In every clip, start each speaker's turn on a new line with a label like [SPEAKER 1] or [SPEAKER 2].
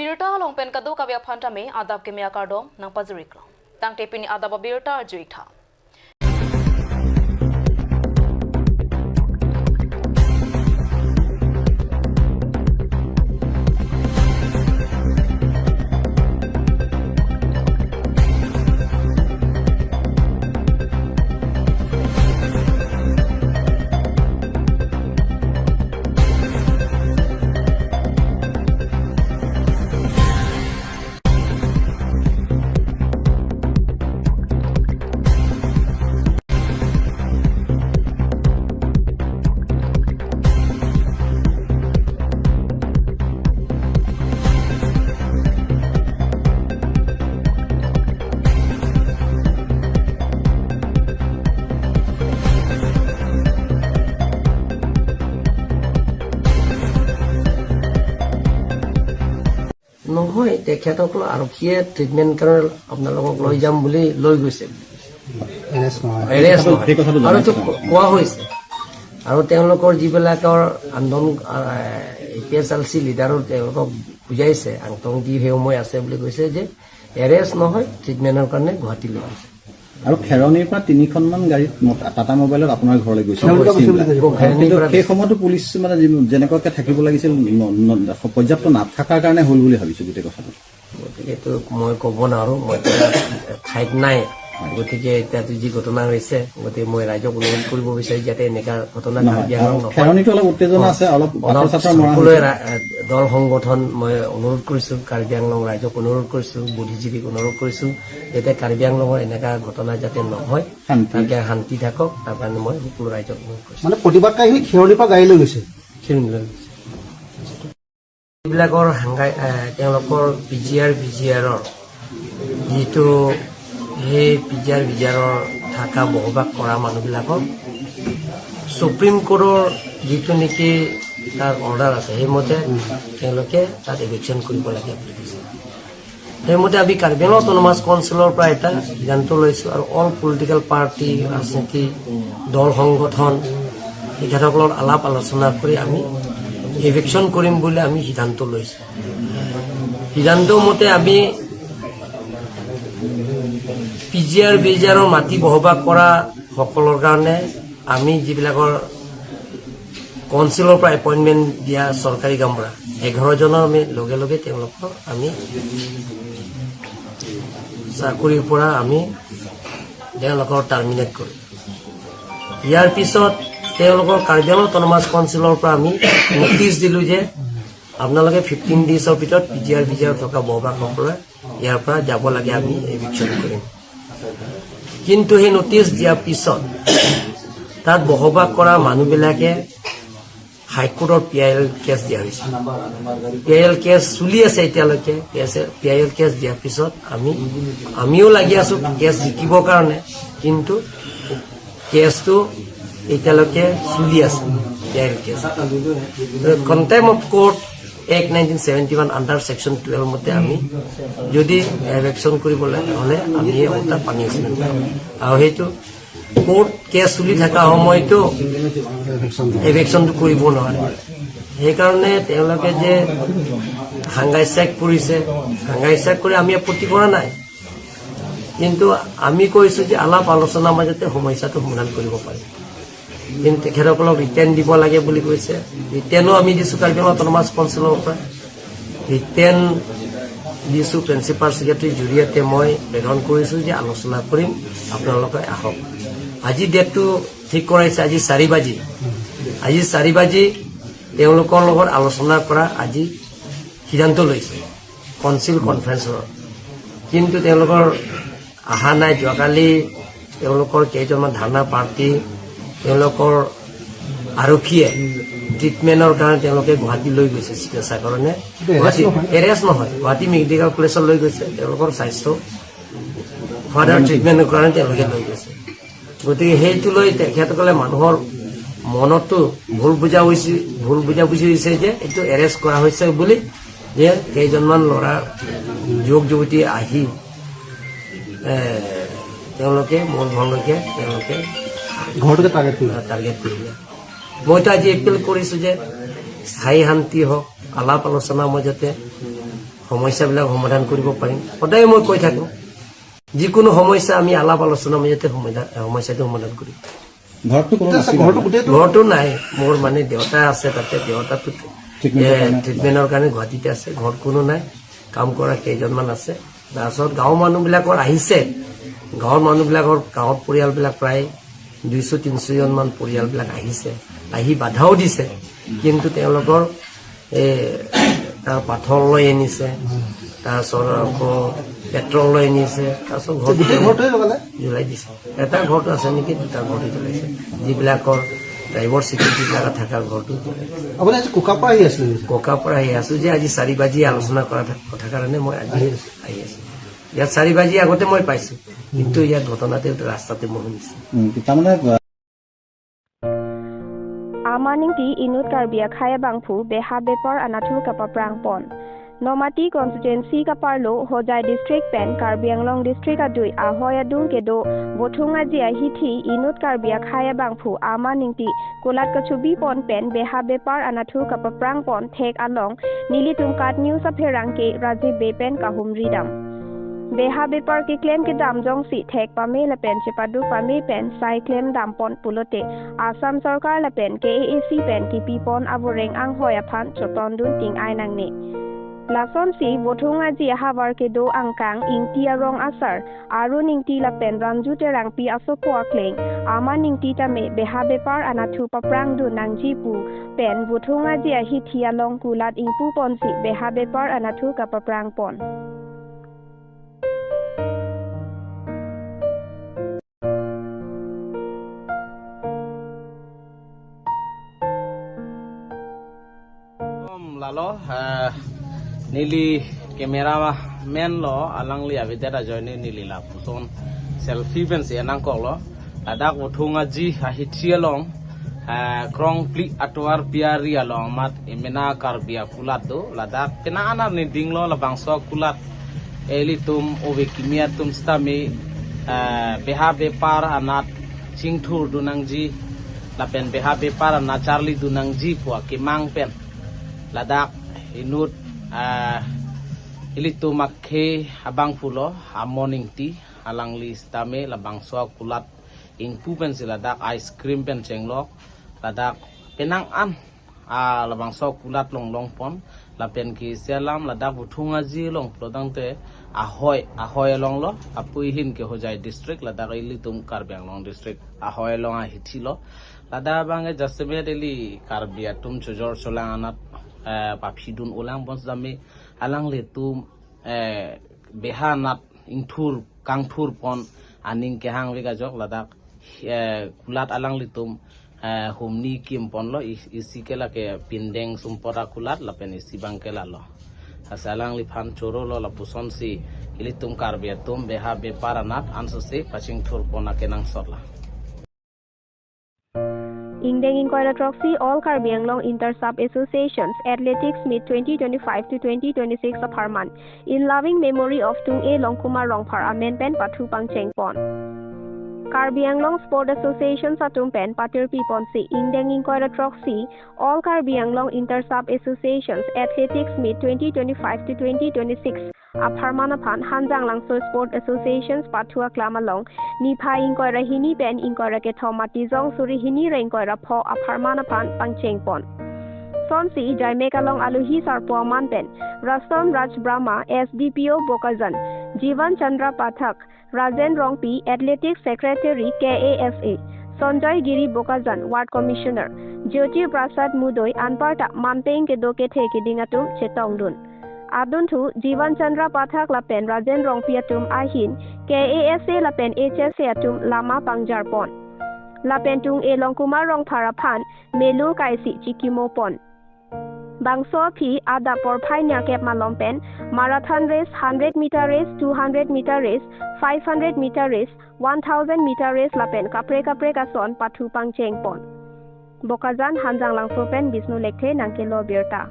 [SPEAKER 1] birta longpen kadu kavya phantame adab kemya kardom nang pazuriklo tang tepini adab birta juitha
[SPEAKER 2] নহয় তেখেতসকল আৰক্ষীয়ে treatment কাৰণে আপোনালোকক লৈ যাম বুলি লৈ গৈছে আৰু এইটো কোৱা হৈছে আৰু তেওঁলোকৰ যিবিলাকৰ আন্দোলন APSLC লিডাৰো তেওঁলোকক বুজাইছে আংটং দি সময় আছে বুলি কৈছে যে এৰেষ্ট নহয় ট্ৰিটমেণ্টৰ কাৰণে গুৱাহাটী লৈ গৈছে
[SPEAKER 3] আৰু খেৰণিৰ পৰা 3খনমান গাড়ীত টাটা মোবাইলত আপোনাৰ ঘৰলৈ গৈছে সেই সময়তো পুলিচ মানে যেনেকুৱাকে থাকিব লাগিছিল পৰ্যাপ্ত নাথাকাৰ কাৰণে হ'ল বুলি ভাবিছো গোটেই কথাটো
[SPEAKER 2] গতিকে এইটো মই ক'ব নোৱাৰো মই ঠাইত নাই গতিকে এতিয়াতো যি ঘটনা হৈছে গতিকে মই ৰাইজক অনুৰোধ কৰিব বিচাৰি যাতে এনেকুৱা ঘটনা
[SPEAKER 3] খেৰণিটো অলপ উত্তেজনা আছে অলপ
[SPEAKER 2] সকলোৱে দল সংগঠন মই অনুৰোধ কৰিছো কাৰ্বি আংলং ৰাইজক অনুৰোধ কৰিছো বুদ্ধিজীৱীক অনুৰোধ কৰিছো যাতে কাৰ্বি আংলঙৰ এনেকুৱা ঘটনা যাতে নহয় তাকে শান্তি থাকক তাৰ কাৰণে মই সকলো ৰাইজক অনুৰোধ কৰিছো
[SPEAKER 4] মানে প্ৰতিবাদকাৰী খেৰণিৰ পৰা গাড়ী লৈ গৈছে
[SPEAKER 2] এইবিলাকৰ তেওঁলোকৰ PGR-BGRৰ যিটো সেই PGR-BGRৰ থকা বসবাস কৰা মানুহবিলাকক সুপ্ৰিম কোৰ্টৰ যিটো নেকি তাৰ অৰ্ডাৰ আছে সেইমতে তেওঁলোকে তাত এভিকশ্যন কৰিব লাগে বুলি কৈছে সেইমতে আমি কাৰ্বি আংলং অট'নমাছ কাউন্সিলৰ পৰা এটা সিদ্ধান্ত লৈছোঁ আৰু অল পলিটিকেল পাৰ্টি ৰাজনীতি দল সংগঠন তেখেতসকলৰ আলাপ আলোচনা কৰি আমি এভিকশ্যন কৰিম বুলি আমি সিদ্ধান্ত লৈছোঁ সিদ্ধান্ত মতে আমি PGR-BGRৰ মাটি বসবাস কৰা সকলৰ কাৰণে আমি যিবিলাকৰ কাউন্সিলৰ পৰা এপইণ্টমেণ্ট দিয়া চৰকাৰী গামৰা 11 জনৰ আমি লগে লগে তেওঁলোকৰ আমি চাকৰিৰ পৰা আমি তেওঁলোকৰ টাৰ্মিনেট কৰিম ইয়াৰ পিছত তেওঁলোকৰ কাৰ্বি আংলং অট'নমাছ কাউন্সিলৰ পৰা আমি নটিচ দিলোঁ যে আপোনালোকে 15 ডেজৰ ভিতৰত PGR-BGR থকা বসবাসকলে ইয়াৰ পৰা যাব লাগে আমি এভিকশ্যন কৰিম কিন্তু সেই নটিচ দিয়াৰ পিছত তাত বসবাস কৰা মানুহবিলাকে হাইকোৰ্টৰ PIL কেছ দিয়া হৈছে PIL কেছ চলি আছে এতিয়ালৈকে PIL কেছ দিয়াৰ পিছত আমিও লাগি আছো কেছ জিকিবৰ কাৰণে কিন্তু কেছটো এতিয়ালৈকে চলি আছে PIL case contempt of court Act 1971 under section 12 মতে আমি যদি এভিকশ্যন কৰিবলৈ হ'লে আমি এটা পানিছমেণ্ট আৰু সেইটো কোৰ্ট কেছ চলি থকা সময়তো এভিকশ্যনটো কৰিব নোৱাৰে সেইকাৰণে তেওঁলোকে যে হাংগাই ষ্ট্ৰাইক কৰিছে হাংগাই ষ্ট্ৰাইক কৰি আমি আপত্তি কৰা নাই কিন্তু আমি কৈছোঁ যে আলাপ আলোচনাৰ মাজতে সমস্যাটো সমাধান কৰিব পাৰি কিন্তু তেখেতসকলক ৰিটাৰ্ণ দিব লাগে বুলি কৈছে ৰিটাৰ্ণো আমি দিছোঁ কাৰ্বি আংলং অট'নমাছ কাউন্সিলৰ পৰা ৰিটাৰ্ণ দিছোঁ প্ৰিন্সিপাল ছেক্ৰেটাৰীৰ জৰিয়তে মই প্ৰেৰণ কৰিছোঁ যে আলোচনা কৰিম আপোনালোকে আহক আজি ডেটটো ঠিক কৰাইছে আজি 4 বাজি তেওঁলোকৰ লগত আলোচনা কৰা আজি সিদ্ধান্ত লৈছে কাউন্সিল কনফাৰেন্সৰ কিন্তু তেওঁলোকৰ অহা নাই যোৱাকালি তেওঁলোকৰ কেইজনমান ধাৰণা পাৰ্টি তেওঁলোকৰ আৰক্ষীয়ে ট্ৰিটমেণ্টৰ কাৰণে তেওঁলোকে গুৱাহাটী লৈ গৈছে চিকিৎসাৰ কাৰণে গুৱাহাটী এৰেষ্ট নহয় গুৱাহাটী মেডিকেল কলেজত লৈ গৈছে তেওঁলোকৰ স্বাস্থ্য ফাৰ্ডাৰ ট্ৰিটমেণ্টৰ কাৰণে তেওঁলোকে লৈ গৈছে গতিকে সেইটো লৈ তেখেতসকলে মানুহৰ মনতো ভুল বুজাবুজি হৈছে যে এইটো এৰেষ্ট কৰা হৈছে বুলি যে কেইজনমান ল'ৰা যুৱক যুৱতী আহি তেওঁলোকে মূল ভংগকে তেওঁলোকে
[SPEAKER 4] ঘৰটোকে
[SPEAKER 2] টাৰ্গেট কৰিলে মইতো আজি এপিল কৰিছোঁ যে স্থায়ী শান্তি হওক আলাপ আলোচনাৰ মাজতে সমস্যাবিলাক সমাধান কৰিব পাৰিম সদায় মই কৈ থাকোঁ যিকোনো সমস্যা আমি আলাপ আলোচনাৰ মাজতে সমস্যাটো সমাধান কৰিম
[SPEAKER 3] ঘৰটো কোনো নাছিল
[SPEAKER 2] ঘৰটো নাই মোৰ মানে দেউতা আছে তাতে দেউতাটো ট্ৰিটমেণ্টৰ কাৰণে গুৱাহাটীতে আছে ঘৰত কোনো নাই কাম কৰা কেইজনমান আছে তাৰপিছত গাঁৱৰ মানুহবিলাকৰ আহিছে গাঁৱৰ মানুহবিলাকৰ গাঁৱৰ পৰিয়ালবিলাক প্ৰায় 200-300 জনমান পৰিয়ালবিলাক আহিছে আহি বাধাও দিছে কিন্তু তেওঁলোকৰ তাৰ পাথৰ লৈ আনিছে তাৰপিছত আকৌ পেট্ৰল লৈ আনিছে তাৰপিছত ঘৰটোৱে জ্বলাই দিছে এটা ঘৰটো আছে নেকি দুটা ঘৰটো জ্বলাইছে যিবিলাকৰ ড্ৰাইভাৰ চিকিউৰিটিবিলাক থকা ঘৰটো
[SPEAKER 4] আপুনি আজি কোকাৰ পৰা আহি আছিলে
[SPEAKER 2] ককাৰ পৰা আহি আছো যে আজি 4 বাজি আলোচনা কৰা কথা কাৰণে মই আজি আহি আছো ইয়াত 4 বাজি আগতে মই পাইছো কিন্তু ইয়াত ঘটনাতে ৰাস্তাতে মই শুনিছো
[SPEAKER 3] তাৰমানে
[SPEAKER 5] Amaning inut karbia khaya bangphu beha bepar anathu kapaprang pon. Nomati constituency kaparlo hojai district pen Karbianglong district adui ahoy adung kedo bothunga jia hithi inut karbia khaya bangphu amaning kolat kachubi pon pen beha bepar anathu kapaprang pon thek along nilitum kat news apherang ke Rajiv Bepen kahum ridam. Beha bepar ki claim ke dam jong si thek pame la pen chepadu pame pen sai claim dam pon pulote Assam sarkar la pen ke AAC pen ki pipon aboreng ang hoya phan choton dun ting ai nang ne Lason si bothunga ji habar ke do angkang ingti arong asar arun ingti la pen ranju te rang pi asopo akleng ama ningti tame beha bepar anathu paprang du nangji pu pen bothunga ji hi thia long kulat ingpu ponsi beha bepar anathu kapaprang pon
[SPEAKER 6] Lalo nili kamera men lo alangli abidera join nili la puson selfie ben se nang ko lo adak uthunga ji hitia long krong pli atwar piari along mat emena karbia kulat do ladak pena anar ni dinglo la bangso kulat elitum obe kimia tum stami beha bepar anat chingthur dunangji la pen beha bepar na charli dunangji pwa kimang pen ladak inut ilitu makhe abang pulo morning tea alang list tame labang so kulat ingpu pen siladak ice cream pen chenglok ladak penang an labang so kulat long long pon la pen ki selam ladak buthunga ji long plodang te ahoy long lo apui hin ke hojai district ladak ilitum Karbiang long district ahoy long a hithilo lada bange jasme deli Karbia tum chojor solang anat papidun ulang bons dami alang letum behanat ingthur kangthur pon aning ke hang vega jok ladak kulat alang letum humni kim pon lo isikela ke pindeng sumpora kulat lapen isibang kela lo asalang liphan choro lo la puson si ilitum Karbia tum beha beparanat anso se paching thur pon akenang sorla
[SPEAKER 5] Ingdeng Inkoira Trophy All Karbianglong Inter-Sub Associations Athletics Meet 2025 to 2026 of Harman in loving memory of Tung A Longkumar Rongphar Amen Pen Pathu Pangcheng Pon. Karbianglong Sport Association Satum Pen Patir Pipon Si Ingdeng Inkoira Trophy All Karbianglong Inter-Sub Associations Athletics Meet 2025 to 2026 of Harmanaphan Hanjang Langso Sport Associations Pathua Klamalong Nipha Inkoira Hini Pen Inkoira ke Thomati Jong Suri Hini Rengkoira Pho of Harmanaphan Pangcheng Pon. Sonsi Jaimekalong Aluhi Sarpo Man Pen Rastom Raj Brahma SDPO Bokazan Jivan Chandra Pathak Rajen Rongpi Athletics Secretary KAFA Sanjay Giri Bokazan Ward Commissioner Jyoti Prasad Mudoi Anparta Mampeng ke Doke Theke Dingatum Chetongdun Adun thu Jivan Chandra Pathak lapen Rajen Rongpiatum Ahin KASA lapen HSA atum Lama Pangjarpon lapen tung E Longkumar Rongpharaphan Melu Kaisi Chikimo Pon Bangso phi ada por phainya kep malompen marathon race 100 meter race 200 meter race 500 meter race 1000 meter race lapen kapre kason Pathu Pangcheng Pon Bokazan Hanjang Langso pen Bisnu Lekhe Nangkelo Birta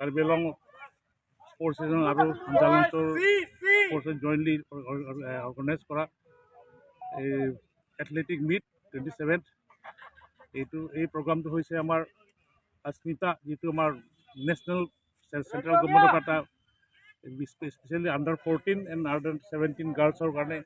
[SPEAKER 7] Karbianglong forces আৰু সঞ্চালনটোৰ forces জইণ্টলি organise কৰা এই athletic meat 27th এই প্ৰগ্ৰামটো হৈছে আমাৰ अस्मिता যিটো আমাৰ national central গভৰ্ণমেণ্টৰ এটা স্পেচিয়েলি আণ্ডাৰ 14 এণ্ড আণ্ডাৰ 17 গাৰ্লছৰ কাৰণে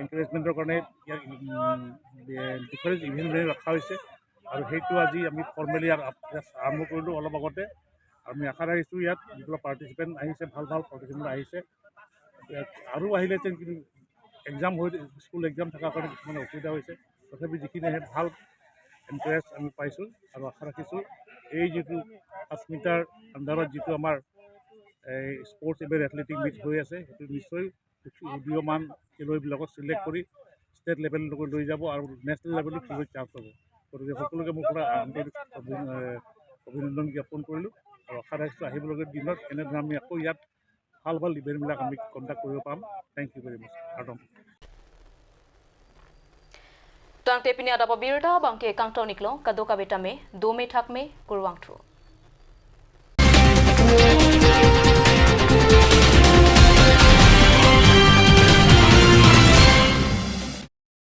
[SPEAKER 7] এনকাৰেজমেণ্টৰ কাৰণে ডিফাৰেঞ্চ ইভেণ্ট ৰখা হৈছে আৰু সেইটো আজি আমি ফৰ্মেলি আৰম্ভ কৰিলোঁ অলপ আগতে। আমি আশা ৰাখিছোঁ ইয়াত যিবিলাক পাৰ্টিচিপেণ্ট আহিছে ভাল পাৰ্টিচিপেণ্ট আহিছে আৰু আহিলে কিন্তু এক্সাম হৈ স্কুল এক্সাম থকাৰ কাৰণে কিছুমান অসুবিধা হৈছে তথাপি যিখিনি আহে ভাল এনকাৰেজ আমি পাইছোঁ আৰু আশা ৰাখিছোঁ এই যিটো अस्मिताৰ আণ্ডাৰত যিটো আমাৰ এই স্পৰ্টছ ইভেণ্ট এথলেটিক মিট হৈ আছে সেইটো নিশ্চয় উদীয়মান খেলুৱৈবিলাকক চিলেক্ট কৰি ষ্টেট লেভেললৈকে লৈ যাব আৰু নেশ্যনেল লেভেলত খেলুৱৈ চান্স পাব। গতিকে সকলোকে মোৰ পৰা আন্তৰিক অভিনন্দন জ্ঞাপন কৰিলোঁ আৰু আশা ৰাখিছোঁ আহিবলগীয়া দিনত এনেধৰণে আমি আকৌ ইয়াত ভাল ইভেণ্টবিলাক আমি কণ্ডাক্ট কৰিব পাম। Thank you very much Adam.
[SPEAKER 1] Tang tepini ada pabirda bangke kang toniklo kadoka betame 2 me thak me kurwang tru.